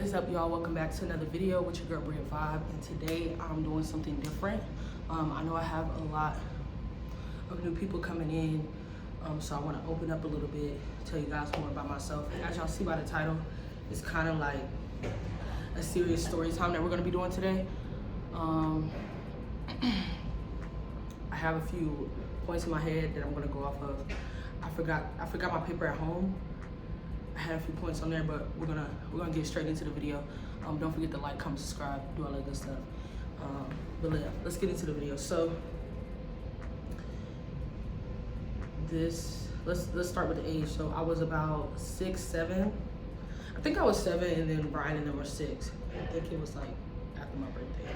is up, y'all? Welcome back to another video with your girl BreAVibe, and today I'm doing something different. I know I have a lot of new people coming in, so I want to open up a little bit, tell you guys more about myself. As y'all see by the title, it's kind of like a serious story time that we're going to be doing today. I have a few points in my head that I'm going to go off of. I forgot my paper at home. I had a few points on there, but we're gonna get straight into the video. Don't forget to like, comment, subscribe, do all that good stuff. But yeah, let's get into the video. So let's start with the age. So I was about 6, 7. I think I was 7, and then Brian and them were 6. I think it was like after my birthday,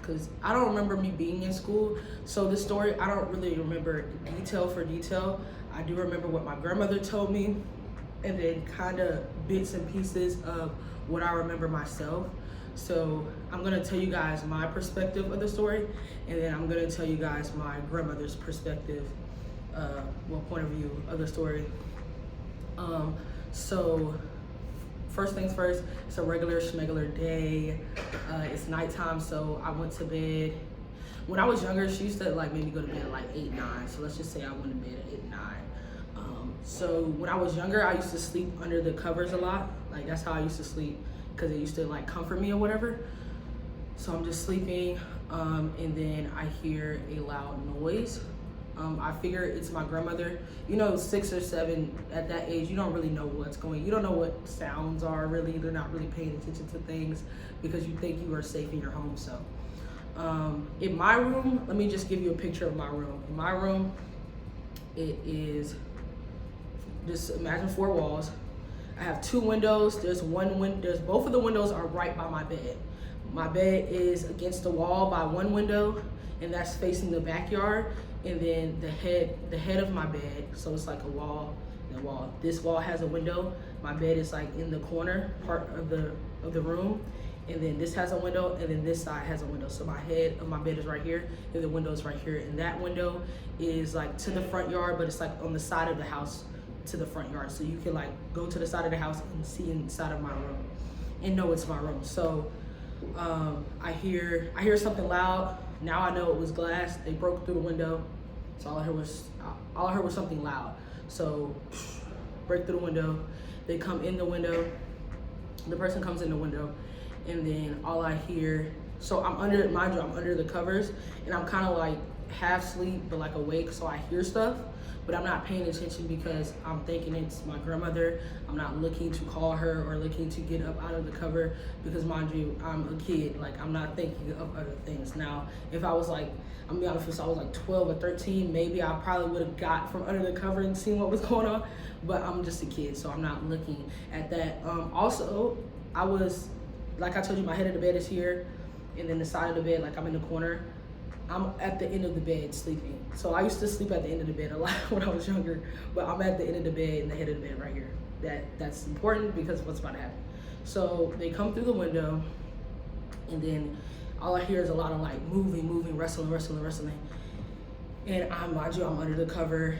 because I don't remember me being in school. So this story, I don't really remember detail for detail. I do remember what my grandmother told me, and then kind of bits and pieces of what I remember myself. So I'm gonna tell you guys my perspective of the story, and then I'm gonna tell you guys my grandmother's perspective, point of view of the story. So first things first, it's a regular schmegular day. It's nighttime, so I went to bed. When I was younger, she used to like maybe go to bed at like 8, 9. So let's just say I went to bed at 8, 9. So when I was younger, I used to sleep under the covers a lot. Like that's how I used to sleep, because it used to like comfort me or whatever. So I'm just sleeping, and then I hear a loud noise. I figure it's my grandmother. You know, 6 or 7 at that age, you don't really know what's going. You don't know what sounds are really. They're not really paying attention to things because you think you are safe in your home. So in my room, let me just give you a picture of my room. In my room, it is, just imagine 4 walls. I have 2 windows. There's both of the windows are right by my bed. My bed is against the wall by one window, and that's facing the backyard. And then the head of my bed, so it's like a wall and a wall. This wall has a window. My bed is like in the corner part of the room. And then this has a window, and then this side has a window. So my head of my bed is right here, and the window is right here. And that window is like to the front yard, but it's like on the side of the house to the front yard. So you can like go to the side of the house and see inside of my room and know it's my room. So I hear something loud. Now I know it was glass. They broke through the window. So all I heard was something loud. So break through the window. They come in the window. The person comes in the window, and then all I hear, so I'm under, mind you, I'm under the covers, and I'm kind of like half asleep but like awake, so I hear stuff, but I'm not paying attention because I'm thinking it's my grandmother. I'm not looking to call her or looking to get up out of the cover, because mind you, I'm a kid. Like, I'm not thinking of other things. Now, if I was like, I'm gonna be honest with you, I was like 12 or 13, maybe I probably would have got from under the cover and seen what was going on, but I'm just a kid, so I'm not looking at that. Also, I was, like I told you, my head of the bed is here, and then the side of the bed, like I'm in the corner. I'm at the end of the bed sleeping. So I used to sleep at the end of the bed a lot when I was younger, but I'm at the end of the bed and the head of the bed right here. That's important because of what's about to happen. So they come through the window, and then all I hear is a lot of like moving, wrestling. And mind you, I'm under the cover,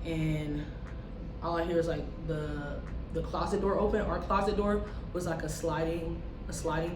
and all I hear is like the closet door open. Our closet door was like a sliding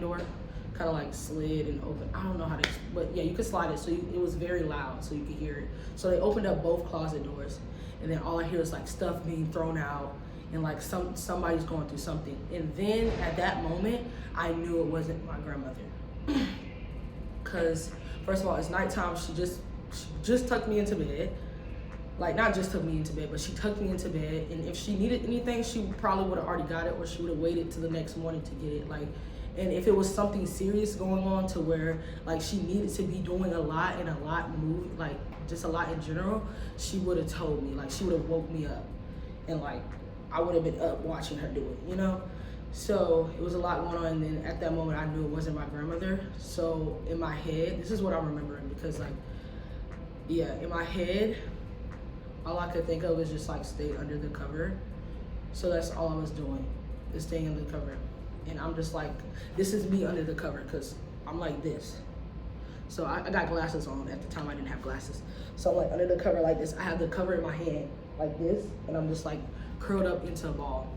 door, kind of like slid and open. I don't know how to, but yeah, you could slide it. So it was very loud, so you could hear it. So they opened up both closet doors, and then all I hear is like stuff being thrown out, and like somebody's going through something. And then at that moment, I knew it wasn't my grandmother, because first of all, it's nighttime. She just tucked me into bed. Like, not just took me into bed, but she tucked me into bed. And if she needed anything, she probably would have already got it, or she would have waited till the next morning to get it. Like, and if it was something serious going on to where like she needed to be doing a lot and a lot move, like just a lot in general, she would have told me. Like, she would have woke me up, and like I would have been up watching her do it, you know? So it was a lot going on, and then at that moment I knew it wasn't my grandmother. So in my head, this is what I'm remembering, because like, yeah, in my head, all I could think of was just like stay under the cover. So that's all I was doing, is staying under the cover. And I'm just like, this is me under the cover, because I'm like this. So I got glasses on. At the time I didn't have glasses. So I'm like under the cover like this. I have the cover in my hand like this, and I'm just like curled up into a ball.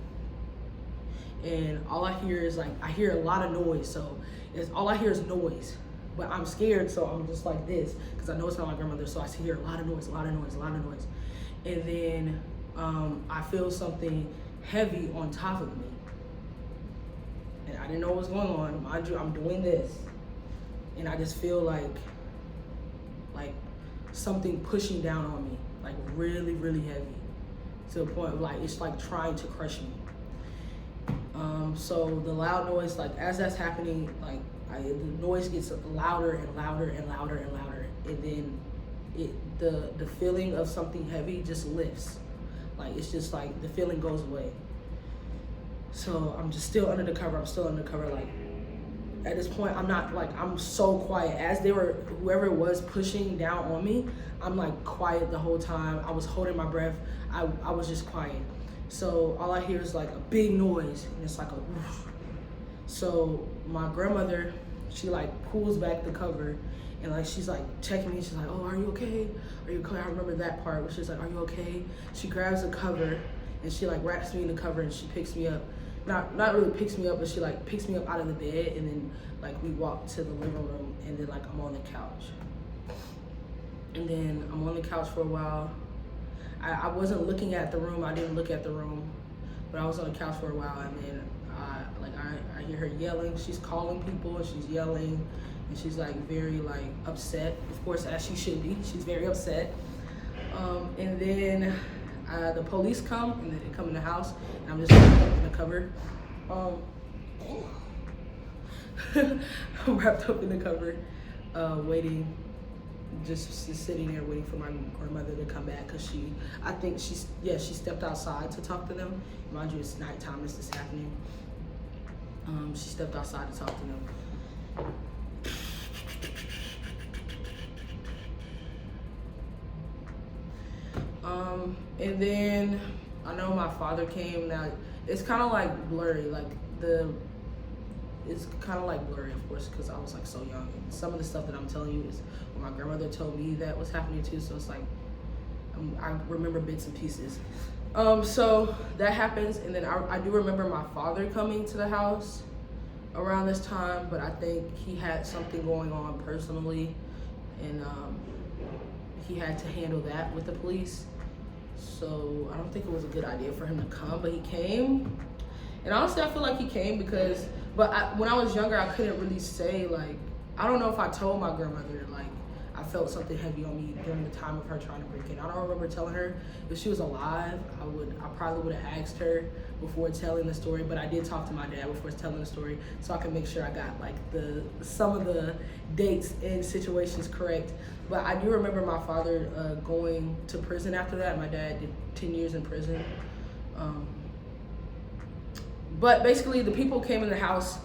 and all I hear is like, I hear a lot of noise. So all I hear is noise, but I'm scared. So I'm just like this, cause I know it's not my grandmother. So I hear a lot of noise, a lot of noise, a lot of noise. And then I feel something heavy on top of me. And I didn't know what was going on. Mind you, I'm doing this. And I just feel like something pushing down on me, like really, really heavy, to the point of like, it's like trying to crush me. So the loud noise, like as that's happening, like the noise gets louder and louder and louder and louder. And then the feeling of something heavy just lifts. Like, it's just like the feeling goes away. So I'm just still under the cover. Like at this point, I'm so quiet. As whoever it was pushing down on me, I'm like quiet the whole time. I was holding my breath. I was just quiet. So all I hear is like a big noise, and it's like a whoosh. So my grandmother, she like pulls back the cover, and like she's like checking me. She's like, "Oh, are you okay? Are you okay?" I remember that part where she's like, "Are you okay?" She grabs the cover and she like wraps me in the cover, and she picks me up. Not really picks me up, but she like picks me up out of the bed, and then like we walk to the living room, and then like I'm on the couch. And then I'm on the couch for a while. I wasn't looking at the room. I didn't look at the room, but I was on the couch for a while, and then I hear her yelling. She's calling people, and she's yelling, and she's like very like upset. Of course, as she should be. She's very upset. And then the police come, and then they come in the house, and I'm just wrapped up in the cover. I'm wrapped up in the cover, waiting. Just sitting there waiting for my grandmother to come back, because I think she stepped outside to talk to them. Mind you, it's nighttime as this is happening. She stepped outside to talk to them. And then I know my father came. Now it's kind of like blurry, it's kind of like blurry, of course, because I was like so young. And some of the stuff that I'm telling you is what my grandmother told me that was happening too. So it's like I remember bits and pieces. So that happens, and then I do remember my father coming to the house around this time, but I think he had something going on personally, and he had to handle that with the police. So I don't think it was a good idea for him to come, but he came. And honestly, I feel like he came because, when I was younger, I couldn't really say, like, I don't know if I told my grandmother, like, I felt something heavy on me during the time of her trying to break in. I don't remember telling her. If she was alive, I probably would have asked her before telling the story, but I did talk to my dad before telling the story, so I can make sure I got like some of the dates and situations correct. But I do remember my father going to prison after that. My dad did 10 years in prison. But basically, the people came in the house,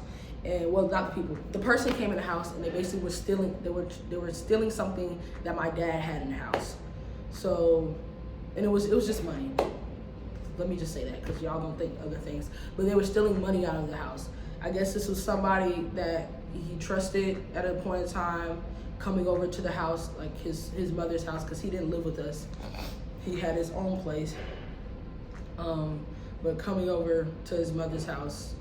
and well, not the people. The person came in the house, and they basically were stealing. They were stealing something that my dad had in the house. So, and it was just money. Let me just say that, because y'all don't think other things. But they were stealing money out of the house. I guess this was somebody that he trusted at a point in time, coming over to the house, like his mother's house, because he didn't live with us. He had his own place. But coming over to his mother's house,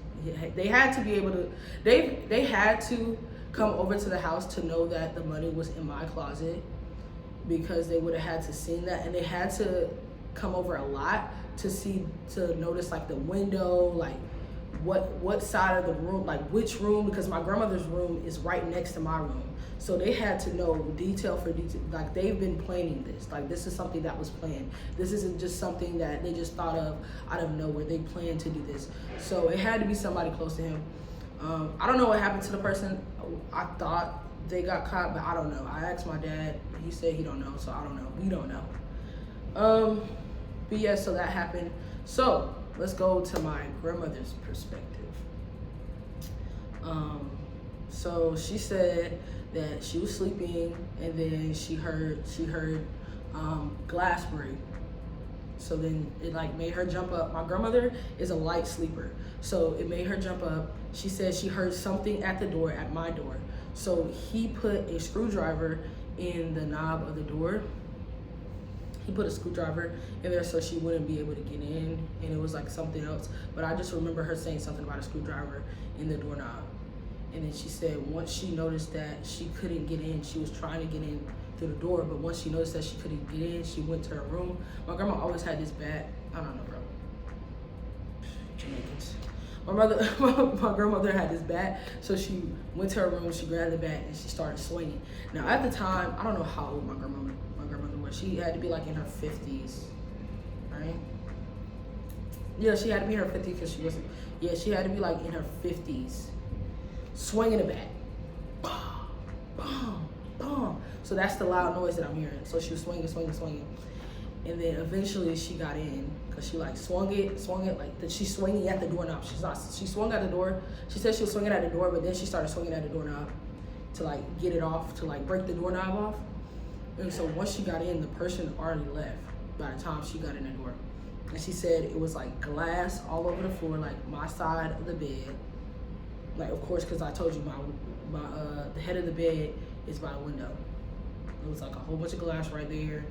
they had to be able to, they had to come over to the house to know that the money was in my closet, because they would have had to seen that, and they had to come over a lot to notice like the window, like what side of the room, like which room, because my grandmother's room is right next to my room. So they had to know detail for detail. Like, they've been planning this. Like, this is something that was planned. This isn't just something that they just thought of out of nowhere. They planned to do this. So it had to be somebody close to him. I don't know what happened to the person. I thought they got caught, but I don't know. I asked my dad. He said he don't know, so I don't know. We don't know. But yeah, so that happened. So let's go to my grandmother's perspective. So she said that she was sleeping, and then she heard glass break. So then it like made her jump up. My grandmother is a light sleeper, so it made her jump up. She said she heard something at the door, at my door. So he put a screwdriver in the knob of the door, he put a screwdriver in there so she wouldn't be able to get in, and it was like something else. But I just remember her saying something about a screwdriver in the doorknob. And then she said once she noticed that she couldn't get in, she was trying to get in through the door, but once she noticed that she couldn't get in, she went to her room. My grandma always had this bat. I don't know, bro. Jamaicans. My grandmother had this bat, so she went to her room, she grabbed the bat, and she started swinging. Now, at the time, I don't know how old my grandmother was. She had to be like in her 50s, right? Yeah, she had to be in her 50s because she wasn't. Yeah, she had to be like in her 50s, swinging the bat. Boom, boom, boom. So that's the loud noise that I'm hearing. So she was swinging, and then eventually she got in because she like swung it like that. She's swinging at the doorknob. She swung at the door. She said she was swinging at the door, but then she started swinging at the doorknob to like get it off, to like break the doorknob off. And so once she got in, the person already left by the time she got in the door. And she said it was like glass all over the floor, like my side of the bed. Like, of course, because I told you the head of the bed is by the window. It was like a whole bunch of glass right there.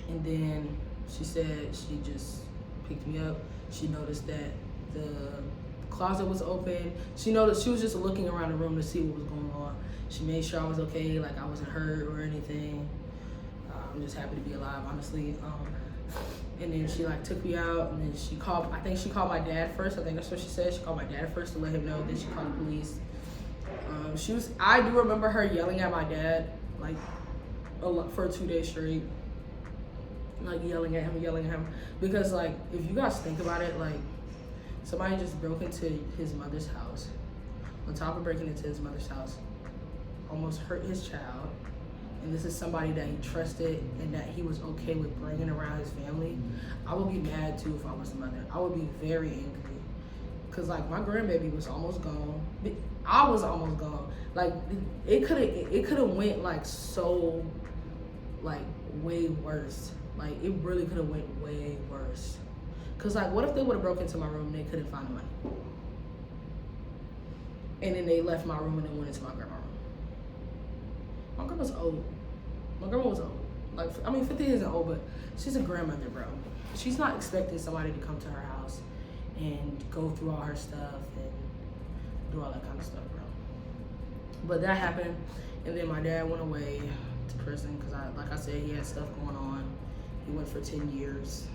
And then she said she just picked me up. She noticed that the closet was open. She noticed, she was just looking around the room to see what was going on. She made sure I was okay, like I wasn't hurt or anything. I'm just happy to be alive, honestly. And then she like took me out, and then I think she called my dad first. I think that's what she said. She called my dad first to let him know. Then she called the police. I do remember her yelling at my dad, like a lot for 2 days straight. Like yelling at him. Because like, if you guys think about it, like somebody just broke into his mother's house. On top of breaking into his mother's house, almost hurt his child. And this is somebody that he trusted and that he was okay with bringing around his family. I would be mad too if I was the mother. I would be very angry. Cause like my grandbaby was almost gone. I was almost gone. Like it could have went like so, like way worse. Like it really could have went way worse. Cause like what if they would have broke into my room and they couldn't find the money? And then they left my room and then went into my grandma's room. My grandma's old. My grandma was old. Like, I mean, 50 isn't old, but she's a grandmother, bro. She's not expecting somebody to come to her house and go through all her stuff and do all that kind of stuff, bro. But that happened, and then my dad went away to prison because, like I said, he had stuff going on. He went for 10 years.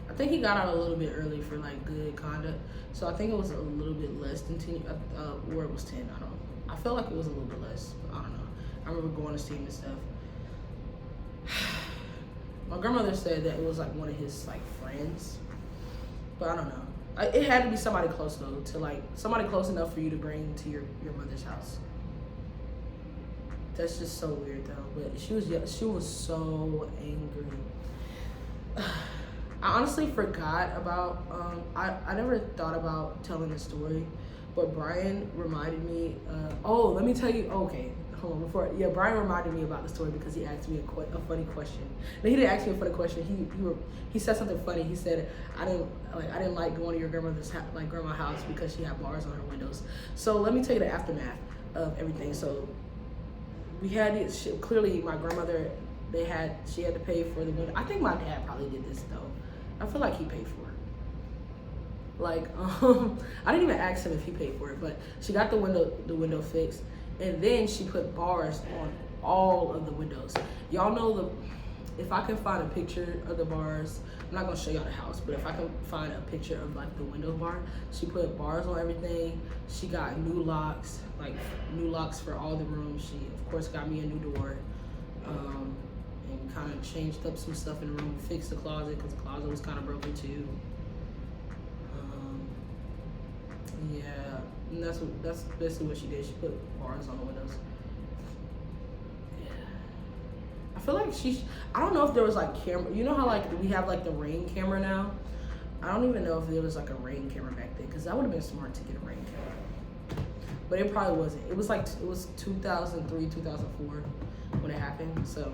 I think he got out a little bit early for like good conduct. So I think it was a little bit less than 10, or it was 10, I don't know. I felt like it was a little bit less, but I don't know. I remember going to see him and stuff. My grandmother said that it was like one of his like friends, but I don't know. It had to be somebody close though, to like somebody close enough for you to bring to your mother's house. That's just so weird though. But she was so angry. I honestly forgot about, I never thought about telling the story, but Brian reminded me, let me tell you, okay, hold on, Brian reminded me about the story because he asked me a funny question. No, he didn't ask me a funny question, he said something funny. He said, I didn't like going to your grandmother's grandma's house because she had bars on her windows. So let me tell you the aftermath of everything. So we had it, clearly my grandmother, she had to pay for the window. I think my dad probably did this though. I feel like he paid for it. Like, I didn't even ask him if he paid for it, but she got the window fixed, and then she put bars on all of the windows. Y'all know if I can find a picture of the bars, I'm not gonna show y'all the house, but if I can find a picture of like the window bar, she put bars on everything. She got new locks for all the rooms. She of course got me a new door. And kind of changed up some stuff in the room, fixed the closet because the closet was kind of broken too. And that's basically what she did. She put bars on the windows. Yeah, I feel like I don't know if there was like camera. You know how like we have like the Ring camera now? I don't even know if there was like a Ring camera back then because that would have been smart to get a Ring camera. But it probably wasn't. It was 2003, 2004 when it happened. So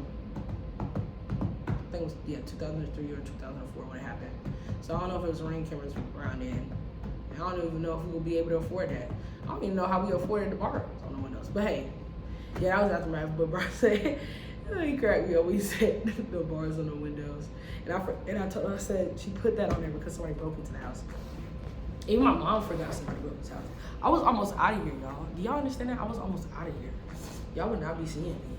I think it was 2003 or 2004 when it happened. So I don't know if it was Ring cameras around then. I don't even know if we will be able to afford that. I don't even know how we afforded the bars on the windows. But hey, yeah, that was aftermath. But Brian said, He cracked me up. We said the bars on the windows, and I told her, I said she put that on there because somebody broke into the house. Even my mom forgot somebody broke into the house. I was almost out of here, y'all. Do y'all understand that? I was almost out of here. Y'all would not be seeing me.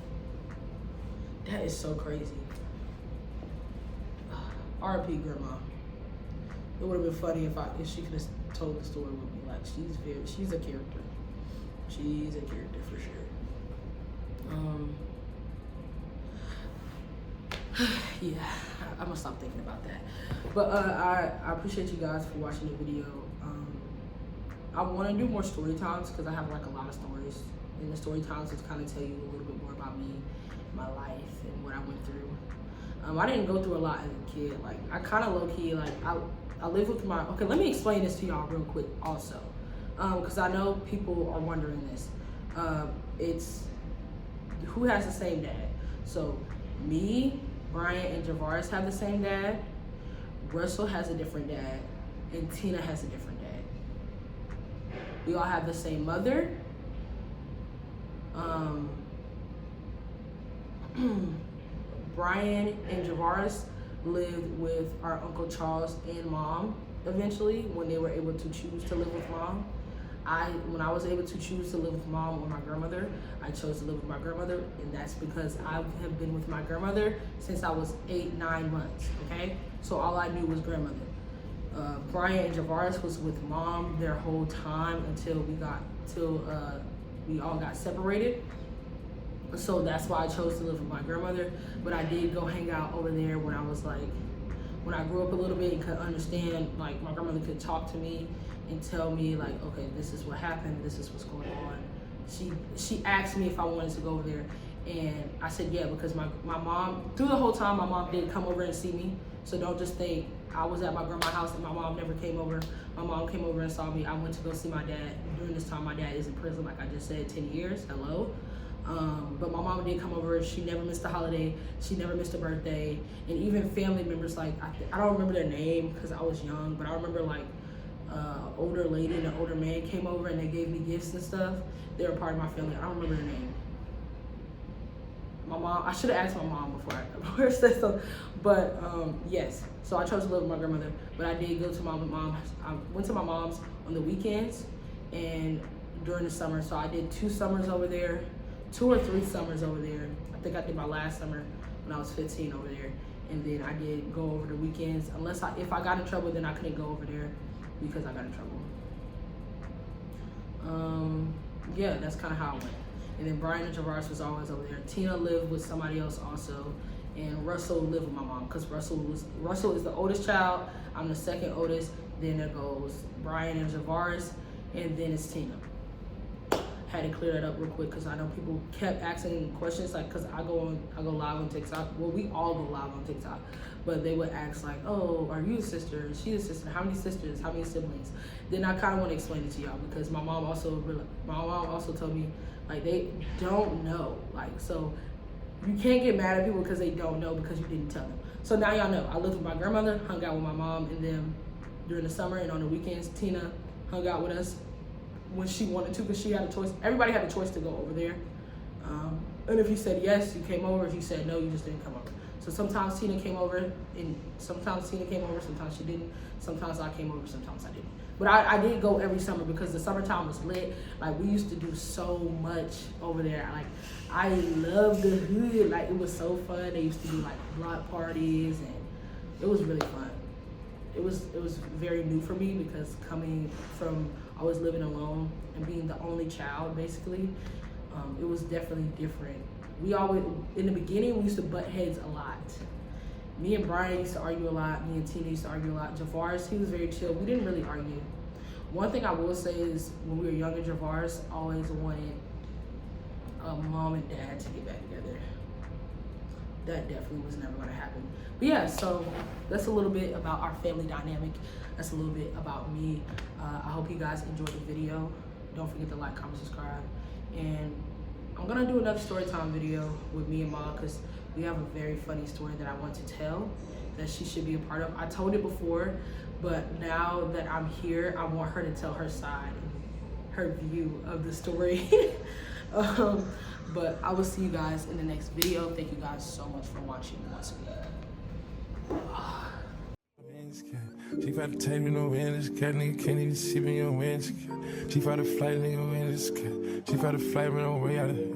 That is so crazy. R.I.P. Grandma. It would have been funny if she could have told the story with me. Like she's a character. She's a character for sure. Yeah, I'm gonna stop thinking about that. But I appreciate you guys for watching the video. I want to do more story times because I have like a lot of stories. And the story times is kind of tell you a little bit more about me, my life, and what I went through. I didn't go through a lot as a kid. Like I kind of low key like I live with my. Okay, let me explain this to y'all real quick also, because I know people are wondering this. It's who has the same dad. So me, Brian, and Javaris have the same dad. Russell has a different dad, and Tina has a different dad. We all have the same mother. Brian and Javaris lived with our Uncle Charles and Mom eventually when they were able to choose to live with Mom. When I was able to choose to live with Mom or my grandmother, I chose to live with my grandmother, and that's because I have been with my grandmother since I was 8-9 months, okay? So all I knew was grandmother. Brian and Javaris was with Mom their whole time until we all got separated. So that's why I chose to live with my grandmother. But I did go hang out over there when I was like, when I grew up a little bit and could understand, like my grandmother could talk to me and tell me like, okay, this is what happened, this is what's going on. She asked me if I wanted to go over there, and I said yeah, because my mom, through the whole time, my mom did come over and see me. So don't just think I was at my grandma's house and my mom never came over. My mom came over and saw me. I went to go see my dad. During this time, my dad is in prison, like I just said, 10 years, hello. But my mom did come over. She never missed a holiday. She never missed a birthday. And even family members, like, I don't remember their name because I was young, but I remember like older lady and an older man came over and they gave me gifts and stuff. They were part of my family. I don't remember their name. My mom, I should have asked my mom before I said so. But yes, so I chose to live with my grandmother, but I did go to my mom. I went to my mom's on the weekends and during the summer. So I did 2 summers over there. 2 or 3 summers over there. I think I did my last summer when I was 15 over there. And then I did go over the weekends. If I got in trouble, then I couldn't go over there because I got in trouble. Yeah, that's kind of how it went. And then Brian and Javaris was always over there. Tina lived with somebody else also. And Russell lived with my mom because Russell is the oldest child. I'm the second oldest. Then there goes Brian and Javaris, and then it's Tina. Had to clear that up real quick because I know people kept asking questions, like, because I go live on TikTok. Well, we all go live on TikTok, but they would ask like, oh, are you a sister? Is she a sister? How many sisters? How many siblings? Then I kind of want to explain it to y'all because my mom also told me like they don't know, like, so you can't get mad at people because they don't know because you didn't tell them. So now y'all know. I lived with my grandmother, hung out with my mom, and then during the summer and on the weekends, Tina hung out with us when she wanted to, because she had a choice. Everybody had a choice to go over there. And if you said yes, you came over. If you said no, you just didn't come over. So sometimes Tina came over, and sometimes she didn't. Sometimes I came over, sometimes I didn't. But I did go every summer because the summertime was lit. Like, we used to do so much over there. Like, I loved the hood. Like, it was so fun. They used to do like block parties, and it was really fun. It was very new for me because coming from always living alone and being the only child, basically, it was definitely different. We always, in the beginning, we used to butt heads a lot. Me and Brian used to argue a lot. Me and Tina used to argue a lot. Javaris, he was very chill. We didn't really argue. One thing I will say is when we were younger, Javaris always wanted mom and dad to get back together. That definitely was never going to happen. But yeah, so that's a little bit about our family dynamic. That's a little bit about me. I hope you guys enjoyed the video. Don't forget to like, comment, subscribe. And I'm going to do another story time video with me and Ma because we have a very funny story that I want to tell that she should be a part of. I told it before, but now that I'm here, I want her to tell her side, her view of the story. But I will see you guys in the next video. Thank you guys so much for watching once again. She tried to take me no in this cat, nigga can't even see me on wins. She tried to fly, nigga, in this cat. She tried to fly me no way out of here.